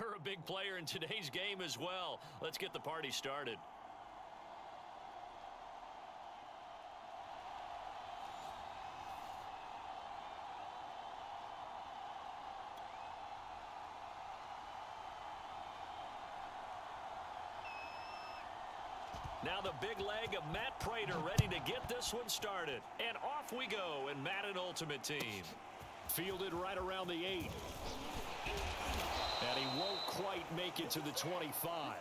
you're a big player in today's game as well. Let's get the party started. Now the big leg of Matt Prater ready to get this one started. And off we go in Madden Ultimate Team. Fielded right around the 8. And he won't quite make it to the 25.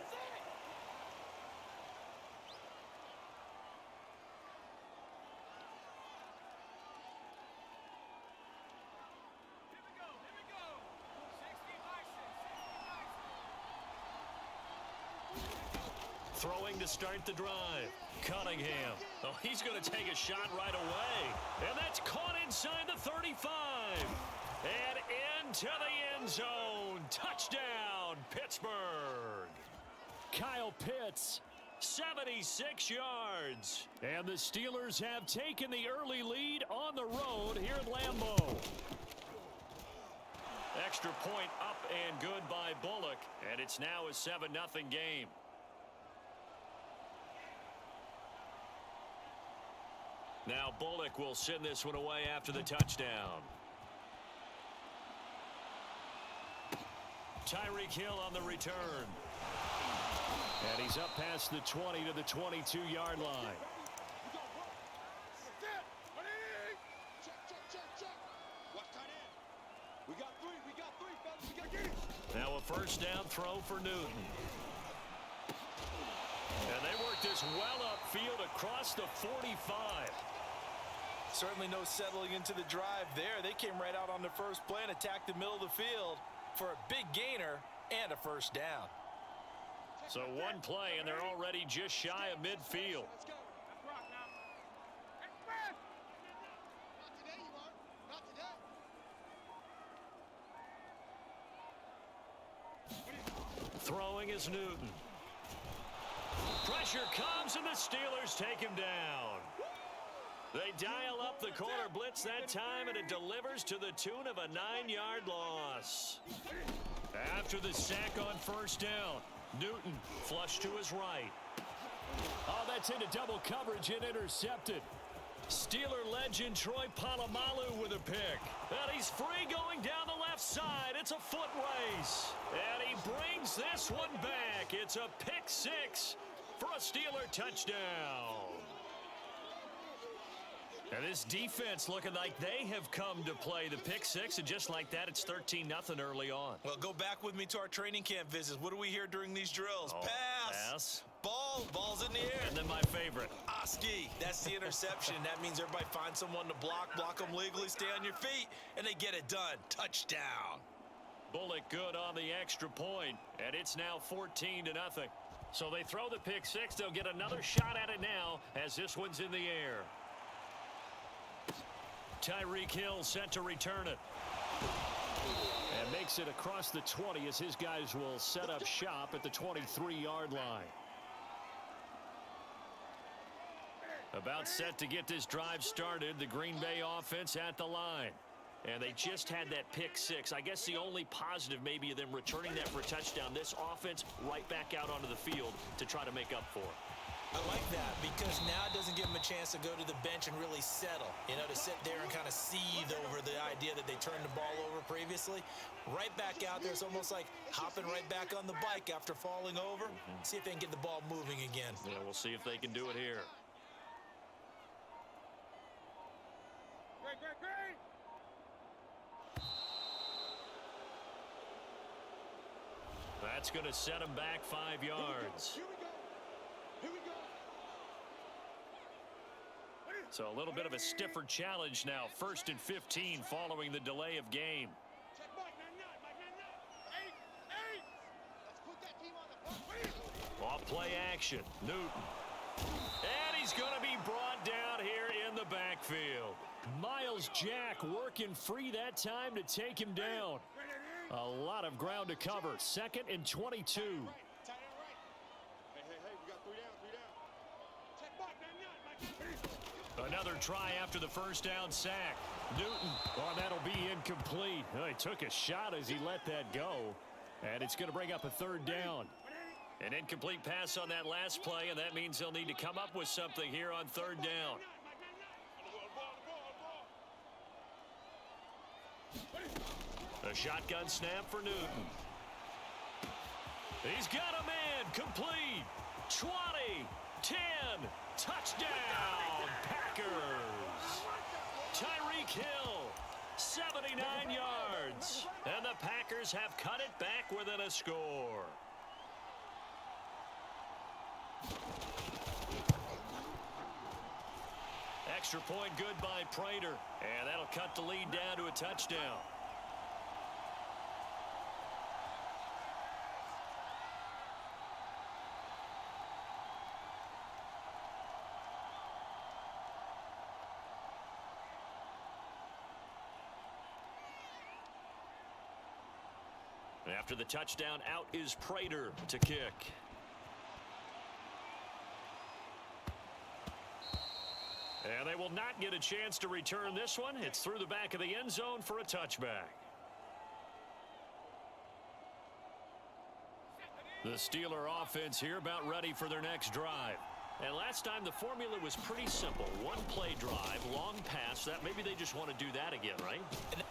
Throwing to start the drive. Cunningham. Oh, he's going to take a shot right away. And that's caught inside the 35. And into the end zone. Touchdown, Pittsburgh. Kyle Pitts, 76 yards. And the Steelers have taken the early lead on the road here at Lambeau. Extra point up and good by Bullock. And it's now a 7-0 game. Now Bullock will send this one away after the touchdown. Tyreek Hill on the return. And he's up past the 20 to the 22-yard line. Now a first down throw for Newton. And they work this well upfield across the 45. Certainly no settling into the drive there. They came right out on the first play and attacked the middle of the field for a big gainer and a first down. So one play, and they're already just shy of midfield. Throwing is Newton. Pressure comes, and the Steelers take him down. They dial up the corner blitz that time, and it delivers to the tune of a 9-yard loss. After the sack on first down, Newton flush to his right. Oh, that's into double coverage and intercepted. Steeler legend Troy Polamalu with a pick. And he's free going down the left side. It's a foot race. And he brings this one back. It's a pick six for a Steeler touchdown. And this defense looking like they have come to play the pick six, and just like that, it's 13-0 early on. Well, go back with me to our training camp visits. What do we hear during these drills? Pass. Ball's in the air. And then my favorite. Oski. That's the interception. That means everybody finds someone to block them legally, stay on your feet, and they get it done. Touchdown. Bullock good on the extra point, and it's now 14-0. So they throw the pick six. They'll get another shot at it now as this one's in the air. Tyreek Hill set to return it. And makes it across the 20 as his guys will set up shop at the 23-yard line. About set to get this drive started, the Green Bay offense at the line. And they just had that pick six. I guess the only positive maybe of them returning that for a touchdown. This offense right back out onto the field to try to make up for it. I like that because now it doesn't give them a chance to go to the bench and really settle. You know, to sit there and kind of seethe over the idea that they turned the ball over previously. Right back out there, it's almost like hopping right back on the bike after falling over. See if they can get the ball moving again. Yeah, we'll see if they can do it here. Great. That's going to set him back 5 yards. Here we go. So a little bit of a stiffer challenge now. 1st and 15 following the delay of game. Check Mike, man, 8. Let's put that team on the Off play action. Newton. And he's going to be brought down here in the backfield. Miles Jack working free that time to take him down. A lot of ground to cover. 2nd and 22. Hey, we got 3 down. Check Mike, man, Another try after the first down sack. Newton, oh, that'll be incomplete. Oh, he took a shot as he let that go. And it's going to bring up a third down. An incomplete pass on that last play, and that means they'll need to come up with something here on third down. A shotgun snap for Newton. He's got a man. Complete. 20, 10, touchdown, Packers. Tyreek Hill, 79 yards. And the Packers have cut it back within a score. Extra point good by Prater. And that'll cut the lead down to a touchdown. After the touchdown, out is Prater to kick. And they will not get a chance to return this one. It's through the back of the end zone for a touchback. The Steeler offense here about ready for their next drive. And last time the formula was pretty simple. One play drive, long pass. That maybe they just want to do that again, right?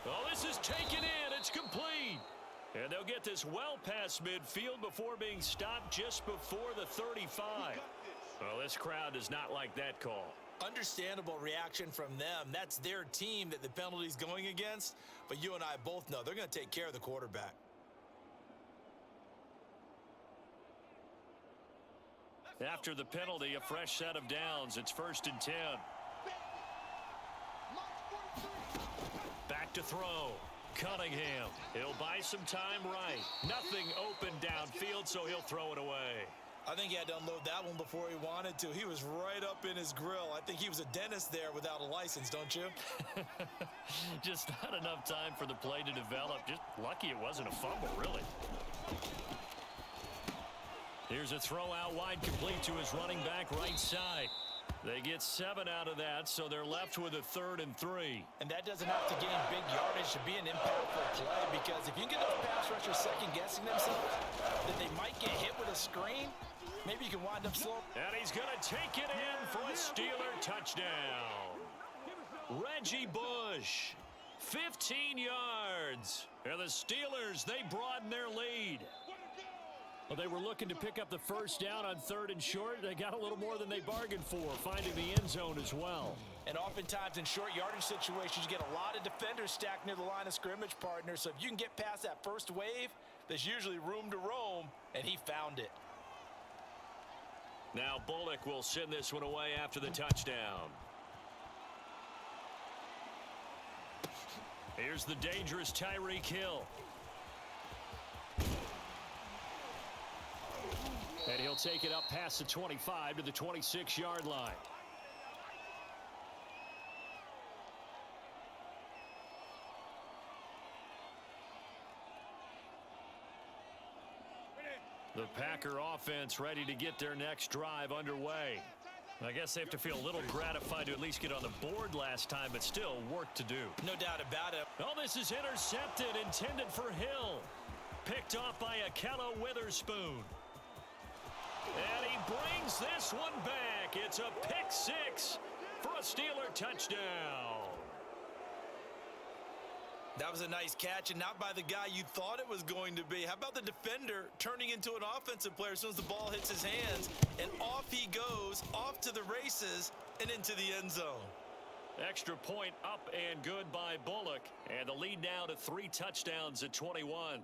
Oh, this is taken in. It's complete. And they'll get this well past midfield before being stopped just before the 35. Well, this crowd does not like that call. Understandable reaction from them. That's their team that the penalty's going against. But you and I both know they're going to take care of the quarterback. After the penalty, a fresh set of downs. It's 1st and 10. Back to throw. Cunningham. He'll buy some time right. Nothing open downfield, so he'll throw it away. I think he had to unload that one before he wanted to. He was right up in his grill. I think he was a dentist there without a license, don't you? Just not enough time for the play to develop. Just lucky it wasn't a fumble, really. Here's a throw out wide, complete to his running back right side. They get 7 out of that, so they're left with a 3rd and 3. And that doesn't have to gain big yardage to be an impactful play, because if you can get those pass rushers second-guessing themselves, that they might get hit with a screen, maybe you can wind up slow. And he's going to take it in for a Steeler touchdown. Reggie Bush, 15 yards. And the Steelers, they broaden their lead. Well, they were looking to pick up the first down on 3rd and short. They got a little more than they bargained for, finding the end zone as well. And oftentimes in short yardage situations, you get a lot of defenders stacked near the line of scrimmage, partner. So if you can get past that first wave, there's usually room to roam, and he found it. Now Bullock will send this one away after the touchdown. Here's the dangerous Tyreek Hill. And he'll take it up past the 25 to the 26-yard line. The Packer offense ready to get their next drive underway. I guess they have to feel a little gratified to at least get on the board last time, but still work to do. No doubt about it. Oh, this is intercepted, intended for Hill. Picked off by Akello Witherspoon. And he brings this one back. It's a pick 6 for a Steeler touchdown. That was a nice catch, and not by the guy you thought it was going to be. How about the defender turning into an offensive player as soon as the ball hits his hands, and off he goes, off to the races, and into the end zone. Extra point up and good by Bullock, and the lead now to 3 touchdowns at 21.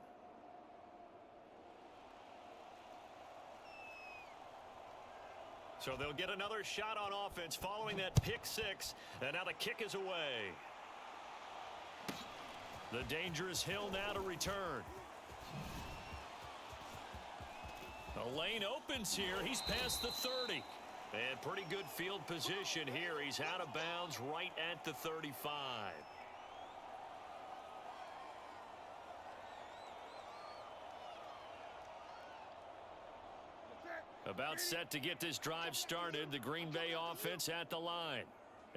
So they'll get another shot on offense following that pick 6, and now the kick is away. The dangerous Hill now to return. The lane opens here. He's past the 30. And pretty good field position here. He's out of bounds right at the 35. About set to get this drive started. The Green Bay offense at the line.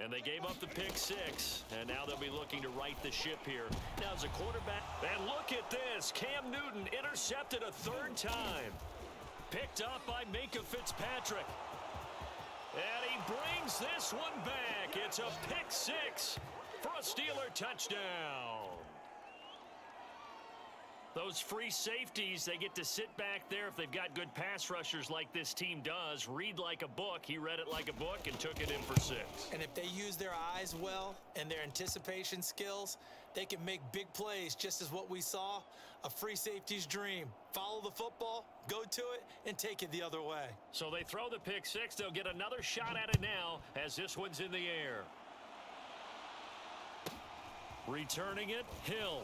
And they gave up the pick six, and now they'll be looking to right the ship here. Now as a quarterback, and look at this. Cam Newton intercepted a third time. Picked up by Minkah Fitzpatrick. And he brings this one back. It's a pick six for a Steeler touchdown. Those free safeties, they get to sit back there if they've got good pass rushers like this team does. Read like a book. He read it like a book and took it in for six. And if they use their eyes well and their anticipation skills, they can make big plays, just as what we saw, a free safety's dream. Follow the football, go to it, and take it the other way. So they throw the pick six. They'll get another shot at it now as this one's in the air. Returning it, Hill.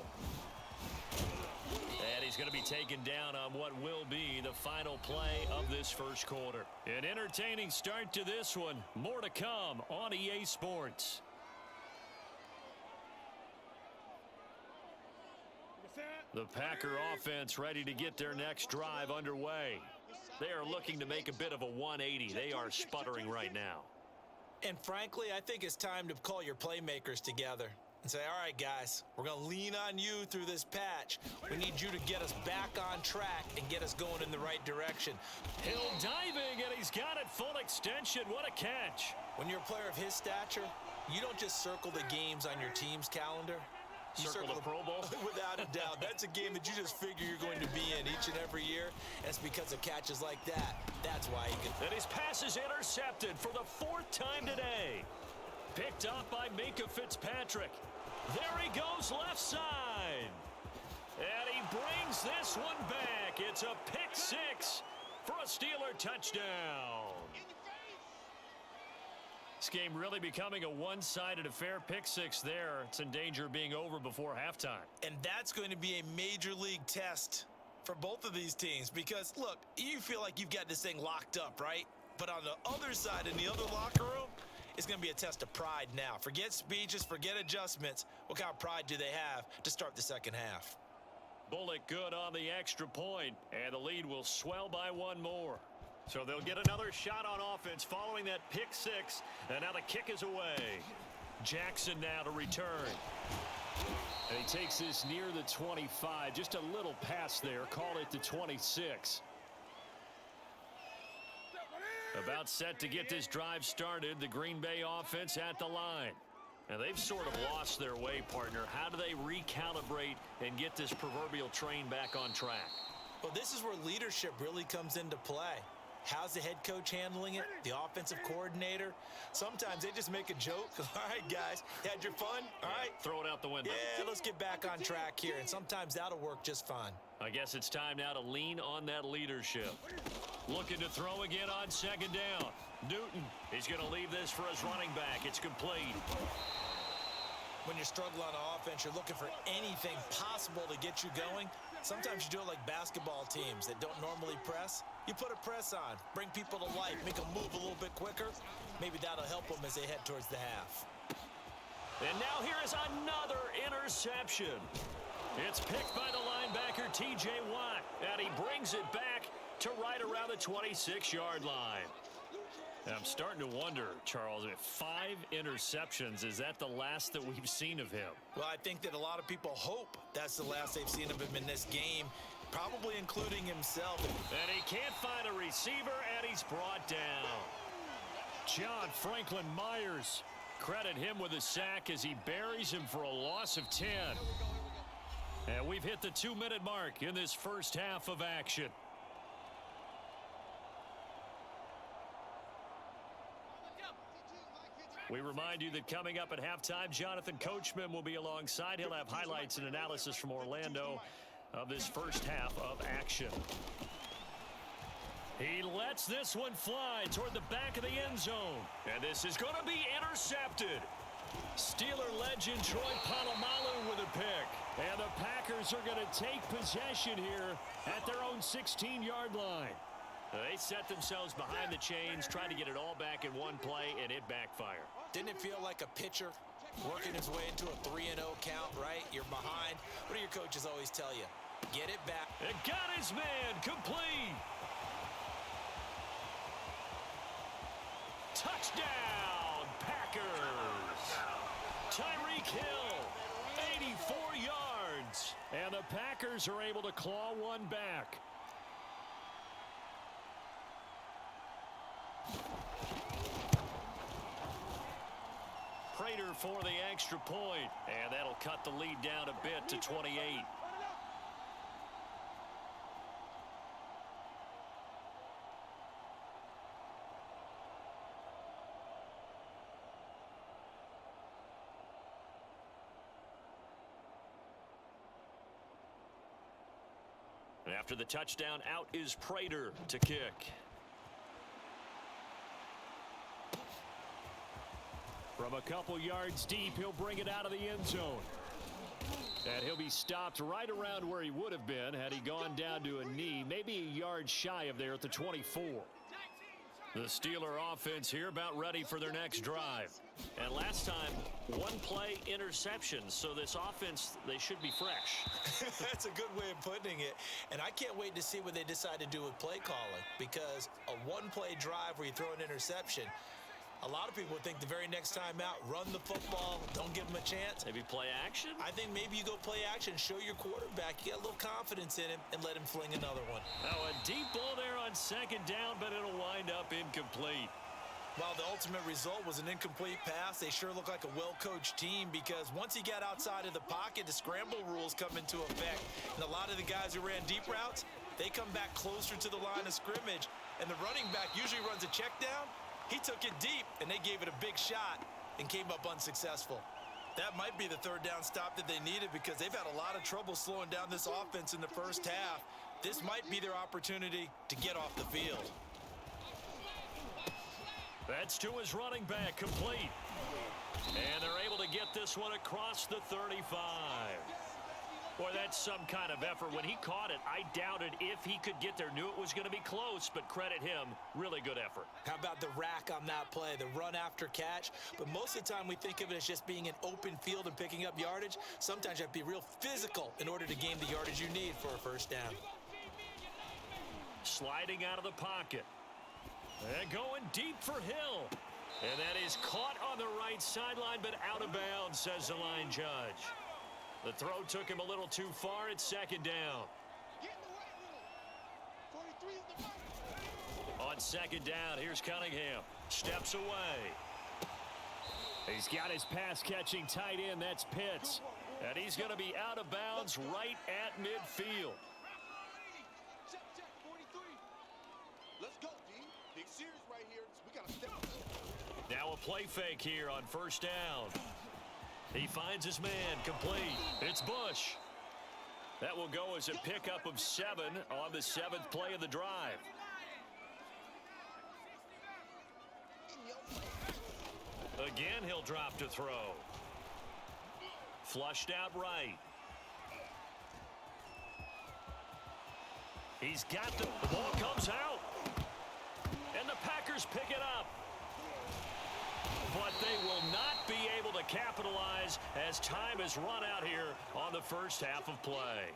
And he's going to be taken down on what will be the final play of this first quarter. An entertaining start to this one. More to come on EA Sports. The Packer offense ready to get their next drive underway. They are looking to make a bit of a 180. They are sputtering right now. And frankly, I think it's time to call your playmakers together and say, all right, guys, we're going to lean on you through this patch. We need you to get us back on track and get us going in the right direction. Hill diving, and he's got it full extension. What a catch. When you're a player of his stature, you don't just circle the games on your team's calendar. You circle the Pro Bowl? Without a doubt. That's a game that you just figure you're going to be in each and every year. And it's because of catches like that. That's why he can. And his pass is intercepted for the fourth time today. Picked up by Minkah Fitzpatrick. There he goes left side. And he brings this one back. It's a pick six for a Steeler touchdown. This game really becoming a one-sided affair. Pick six there. It's in danger of being over before halftime. And that's going to be a major league test for both of these teams because, look, you feel like you've got this thing locked up, right? But on the other side, in the other locker room, it's going to be a test of pride now. Forget speeches, forget adjustments. What kind of pride do they have to start the second half? Bullock good on the extra point, and the lead will swell by one more. So they'll get another shot on offense following that pick six, and now the kick is away. Jackson now to return. And he takes this near the 25. Just a little pass there. Call it the 26. About set to get this drive started. The Green Bay offense at the line. And they've sort of lost their way, partner. How do they recalibrate and get this proverbial train back on track? Well, this is where leadership really comes into play. How's the head coach handling it? The offensive coordinator? Sometimes they just make a joke. All right, guys, had your fun? All right. Throw it out the window. Yeah, let's get back on track here. And sometimes that'll work just fine. I guess it's time now to lean on that leadership. Looking to throw again on second down. Newton, he's going to leave this for his running back. It's complete. When you're struggling on offense, you're looking for anything possible to get you going. Sometimes you do it like basketball teams that don't normally press. You put a press on, bring people to life, make them move a little bit quicker. Maybe that'll help them as they head towards the half. And now here is another interception. It's picked by the linebacker, T.J. Watt, and he brings it back to right around the 26-yard line. And I'm starting to wonder, Charles, if 5 interceptions, is that the last that we've seen of him? Well, I think that a lot of people hope that's the last they've seen of him in this game, probably including himself. And he can't find a receiver, and he's brought down. John Franklin Myers, credit him with a sack as he buries him for a loss of 10. And we've hit the 2-minute mark in this first half of action. We remind you that coming up at halftime, Jonathan Coachman will be alongside. He'll have highlights and analysis from Orlando of this first half of action. He lets this one fly toward the back of the end zone. And this is going to be intercepted. Steeler legend Troy Polamalu with a pick. And the Packers are going to take possession here at their own 16-yard line. They set themselves behind the chains, trying to get it all back in one play, and it backfired. Didn't it feel like a pitcher working his way into a 3-0 count, right? You're behind. What do your coaches always tell you? Get it back. And got his man complete. Touchdown, Packers. Tyreek Hill, 84 yards. And the Packers are able to claw one back. Prater for the extra point, and that'll cut the lead down a bit to 28. After the touchdown, out is Prater to kick. From a couple yards deep, he'll bring it out of the end zone. And he'll be stopped right around where he would have been had he gone down to a knee, maybe a yard shy of there at the 24. The Steeler offense here about ready for their next drive. And last time, one play interception, so this offense, they should be fresh. That's a good way of putting it. And I can't wait to see what they decide to do with play calling, because a one-play drive where you throw an interception, a lot of people would think the very next time out, run the football, don't give them a chance. Maybe play action? I think maybe you go play action, show your quarterback, you get a little confidence in him, and let him fling another one. Now a deep ball there on second down, but it'll wind up incomplete. While the ultimate result was an incomplete pass, they sure look like a well-coached team, because once he got outside of the pocket, the scramble rules come into effect. And a lot of the guys who ran deep routes, they come back closer to the line of scrimmage, and the running back usually runs a check down. He took it deep, and they gave it a big shot and came up unsuccessful. That might be the third down stop that they needed, because they've had a lot of trouble slowing down this offense in the first half. This might be their opportunity to get off the field. That's to his running back, complete. And they're able to get this one across the 35. Boy, that's some kind of effort. When he caught it, I doubted if he could get there. Knew it was going to be close, but credit him. Really good effort. How about the rack on that play, the run after catch? But most of the time we think of it as just being an open field and picking up yardage. Sometimes you have to be real physical in order to gain the yardage you need for a first down. Sliding out of the pocket. And going deep for Hill. And that is caught on the right sideline, but out of bounds, says the line judge. The throw took him a little too far. It's second down. On second down, here's Cunningham. Steps away. He's got his pass-catching tight end. That's Pitts. And he's going to be out of bounds right at midfield. Let's go, D. Big series right here. We got to step up. Now a play fake here on first down. He finds his man, complete. It's Bush. That will go as a pickup of 7 on the 7th play of the drive. Again, he'll drop to throw. Flushed out right. He's got the ball comes out. And the Packers pick it up. But they will not be able to capitalize as time has run out here on the first half of play.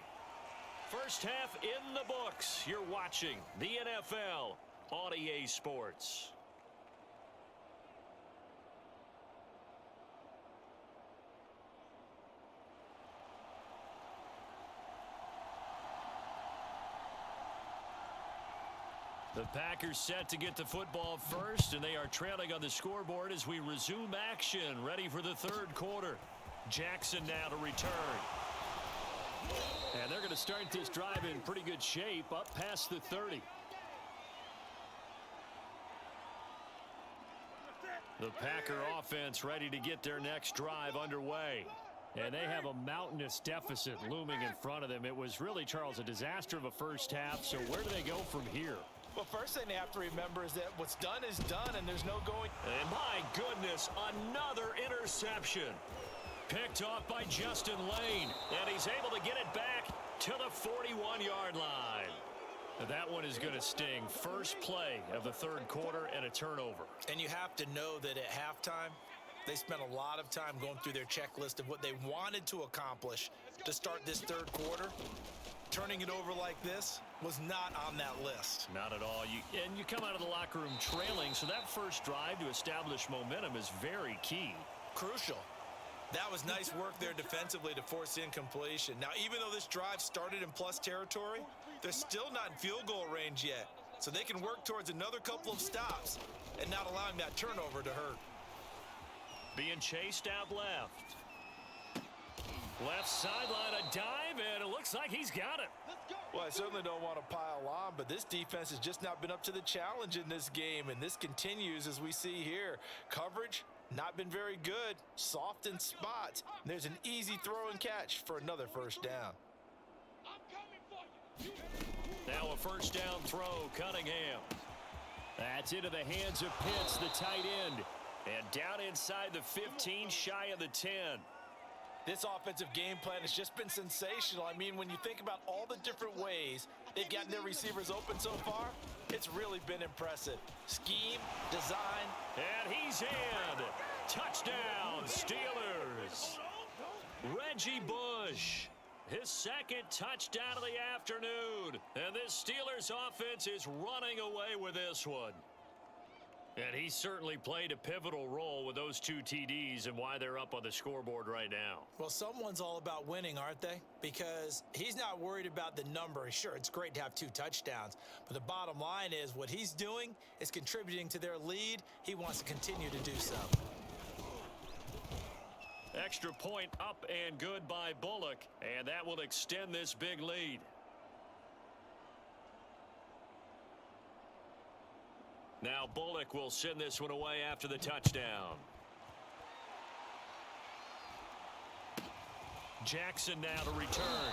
First half in the books. You're watching the NFL on EA Sports. The Packers set to get the football first, and they are trailing on the scoreboard as we resume action, ready for the third quarter. Jackson now to return. And they're going to start this drive in pretty good shape, up past the 30. The Packer offense ready to get their next drive underway. And they have a mountainous deficit looming in front of them. It was really, Charles, a disaster of a first half, so where do they go from here? Well, first thing they have to remember is that what's done is done, and there's no going. And my goodness, another interception. Picked off by Justin Lane, and he's able to get it back to the 41-yard line. That one is going to sting. First play of the third quarter and a turnover. And you have to know that at halftime, they spent a lot of time going through their checklist of what they wanted to accomplish to start this third quarter. Turning it over like this was not on that list. Not at all. And you come out of the locker room trailing, so that first drive to establish momentum is very key. Crucial. That was nice work there defensively to force the incompletion. Now, even though this drive started in plus territory, they're still not in field goal range yet. So they can work towards another couple of stops and not allowing that turnover to hurt. Being chased out left. Left sideline, a dive, and it looks like he's got it. Well, I certainly don't want to pile on, but this defense has just not been up to the challenge in this game, and this continues as we see here. Coverage, not been very good, soft in spots. And there's an easy throw and catch for another first down. Now a first down throw, Cunningham. That's into the hands of Pitts, the tight end. And down inside the 15, shy of the 10. This offensive game plan has just been sensational. I mean, when you think about all the different ways they've gotten their receivers open so far, it's really been impressive. Scheme, design. And he's in. Touchdown, Steelers. Reggie Bush, his second touchdown of the afternoon. And this Steelers offense is running away with this one. And he certainly played a pivotal role with those 2 TDs and why they're up on the scoreboard right now. Well, someone's all about winning, aren't they? Because he's not worried about the number. Sure, it's great to have 2 touchdowns, but the bottom line is what he's doing is contributing to their lead. He wants to continue to do so. Extra point up and good by Bullock, and that will extend this big lead. Now Bullock will send this one away after the touchdown. Jackson now to return.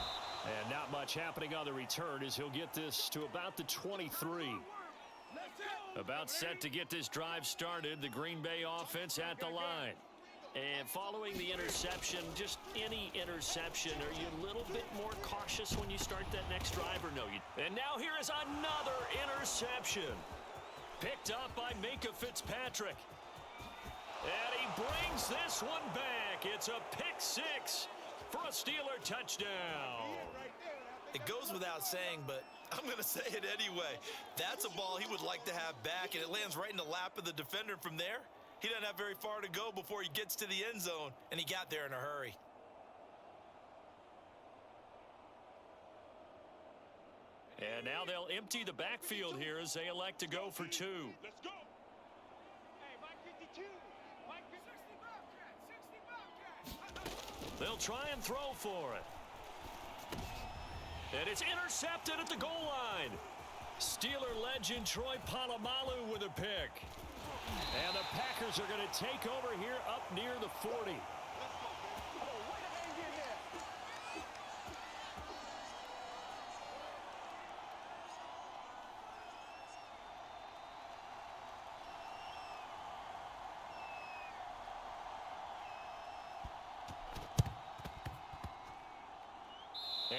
And not much happening on the return as he'll get this to about the 23. About set to get this drive started, the Green Bay offense at the line. And following the interception, just any interception, are you a little bit more cautious when you start that next drive or no? And now here is another interception. Picked up by Minka Fitzpatrick. And he brings this one back. It's a pick 6 for a Steeler touchdown. It goes without saying, but I'm going to say it anyway. That's a ball he would like to have back, and it lands right in the lap of the defender from there. He doesn't have very far to go before he gets to the end zone, and he got there in a hurry. And now they'll empty the backfield here as they elect to go for 2. Let's go. Hey, Mike 52. Mike 60 They'll try and throw for it. And it's intercepted at the goal line. Steeler legend Troy Polamalu with a pick. And the Packers are going to take over here up near the 40.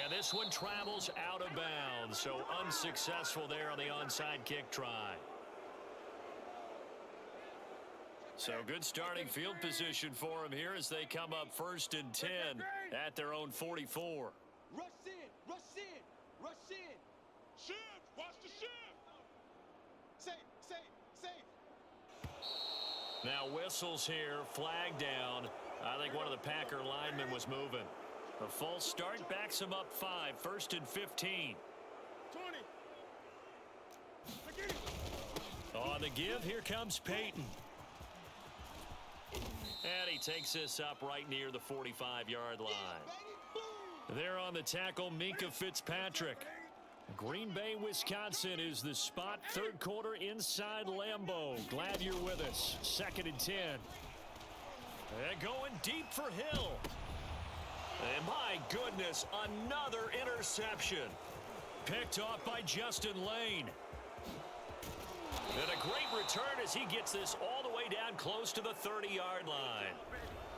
And this one travels out of bounds, so unsuccessful there on the onside kick try. So good starting field position for them here as they come up 1st and 10 at their own 44. Rush in, rush in, rush in. Shift, watch the shift. Safe, safe, safe. Now whistles here, flag down. I think one of the Packer linemen was moving. A false start backs him up 5, 1st and 15. 20. On the give, here comes Peyton. And he takes this up right near the 45-yard line. There on the tackle, Minka Fitzpatrick. Green Bay, Wisconsin is the spot. 3rd quarter inside Lambeau. Glad you're with us. 2nd and 10. And going deep for Hill. And my goodness, another interception. Picked off by Justin Lane. And a great return as he gets this all the way down close to the 30-yard line.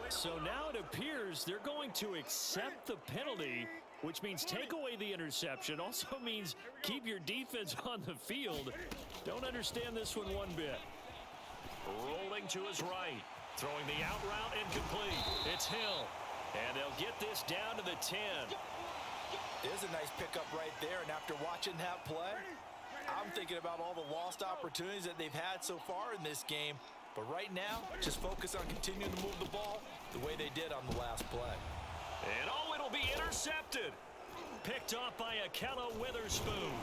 So now it appears they're going to accept the penalty, which means take away the interception. Also means keep your defense on the field. Don't understand this one bit. Rolling to his right. Throwing the out route incomplete. It's Hill. And they'll get this down to the 10. There's a nice pickup right there, and after watching that play, I'm thinking about all the lost opportunities that they've had so far in this game. But right now, just focus on continuing to move the ball the way they did on the last play. And oh, it'll be intercepted. Picked off by Akella Witherspoon.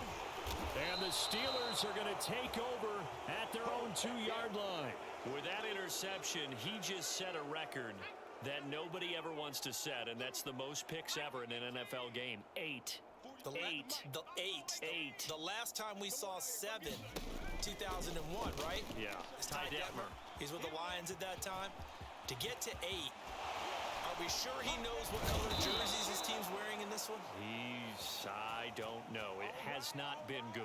And the Steelers are going to take over at their own 2-yard line. With that interception, he just set a record that nobody ever wants to set, and that's the most picks ever in an NFL game. 8. The last time we saw 7, 2001, right? Yeah. It's Ty Detmer. He's with the Lions at that time. To get to 8, are we sure he knows what color jerseys his team's wearing in this one? I don't know. It has not been good.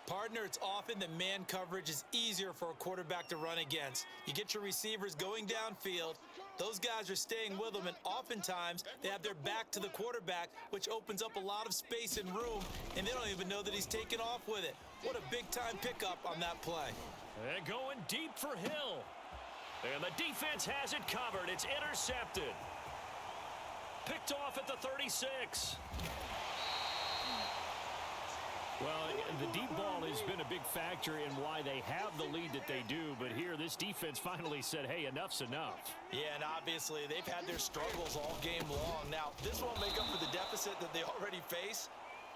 Partner, it's often that man coverage is easier for a quarterback to run against. You get your receivers going downfield. Those guys are staying with them, and oftentimes they have their back to the quarterback, which opens up a lot of space and room, and they don't even know that he's taken off with it. What a big-time pickup on that play. They're going deep for Hill. And the defense has it covered. It's intercepted. Picked off at the 36. Well, the deep ball has been a big factor in why they have the lead that they do, but here this defense finally said, hey, enough's enough. Yeah, and obviously they've had their struggles all game long. Now, this won't make up for the deficit that they already face,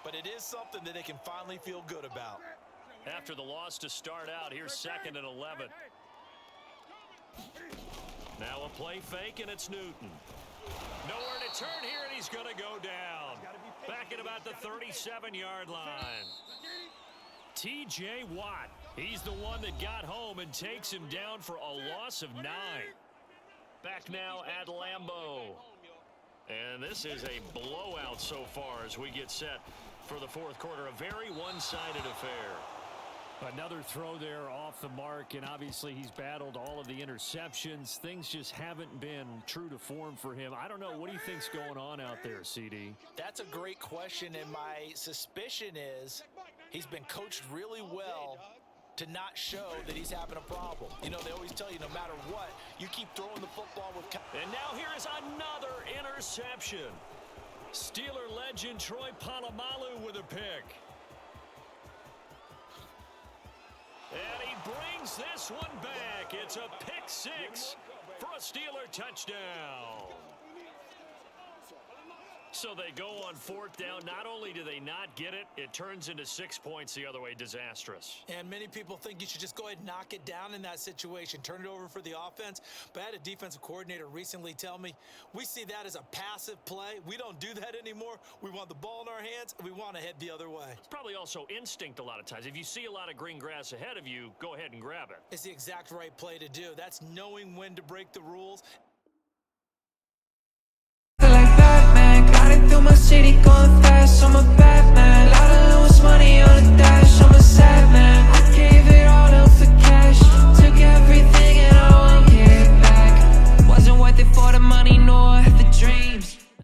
but it is something that they can finally feel good about. After the loss to start out, here's 2nd and 11. Now a play fake, and it's Newton. Nowhere to turn here, and he's going to go down. Back at about the 37-yard line. T.J. Watt. He's the one that got home and takes him down for a loss of 9. Back now at Lambeau. And this is a blowout so far as we get set for the fourth quarter. A very one-sided affair. Another throw there off the mark, and obviously he's battled all of the interceptions. Things just haven't been true to form for him. I don't know. What do you think's going on out there, CD? That's a great question, and my suspicion is he's been coached really well to not show that he's having a problem. You know, they always tell you no matter what, you keep throwing the football with... And now here is another interception. Steeler legend Troy Polamalu with a pick. And he brings this one back. It's a pick 6 for a Steeler touchdown. So they go on 4th down. Not only do they not get it, it turns into 6 points the other way. Disastrous. And many people think you should just go ahead and knock it down in that situation. Turn it over for the offense. But I had a defensive coordinator recently tell me, we see that as a passive play. We don't do that anymore. We want the ball in our hands, and we want to head the other way. It's probably also instinct a lot of times. If you see a lot of green grass ahead of you, go ahead and grab it. It's the exact right play to do. That's knowing when to break the rules. Through my city going fast, I'm a bad man. Lot of loose money on the